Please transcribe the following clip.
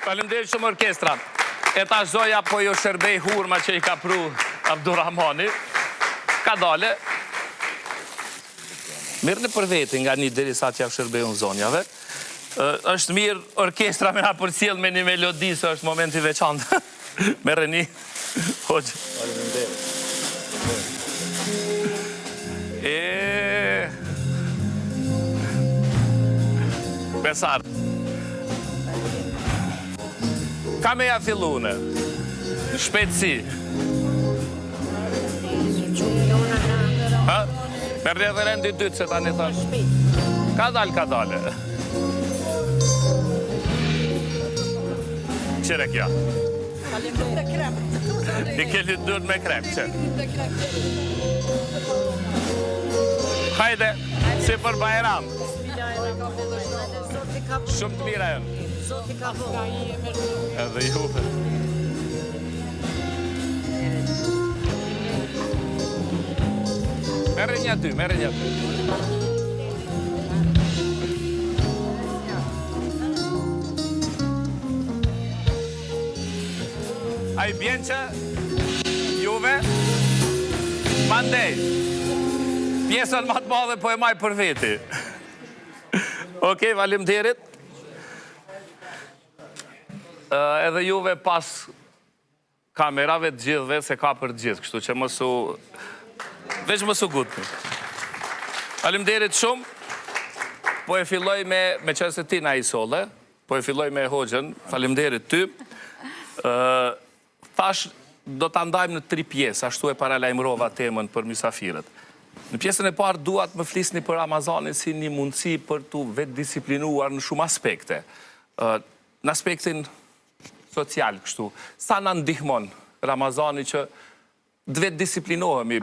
Faleminderit shumë orkestra. E ta zoja po jo shërbej hurma që i ka pru Abdurrahmani. Ka dale. Mirë në për veti nga një deri sa që ja shërbej unë zonjave. Është mirë orkestra me na përcjell me një melodi, se është momenti veçantë. Merre një. Hoxhë. Faleminderit. Besar. Ka me ja fillune? Shpejtësi. Ha? Me referendi dytë se ta një thash. Ka dale. Qire kja? I kelli dërë me krep, që? Hajde, si për Bajram. Shumë të mira e në. Edhe juve. Merë një aty. A i bjen që juve mandej. Pjesën më të madhe po e maj për veti. Okej, faleminderit. Edhe juve pas kamerave të gjithve se ka për gjithë, kështu që veç mësu gutë. Faleminderit shumë. Po e filloj me qëse ti na i sole, po e filloj me Hoxhën, faleminderit ty. Thash, do të ndajmë në 3 pjesë, ashtu e paralajmërova temën për mysafirët. Në pjesën e parë duat më flisni për Ramazanin si një mundësi për të vetë disiplinuar në shumë aspekte. Në aspektin social, kështu. Sa në ndihmon Ramazani që dhe vetë disiplinohemi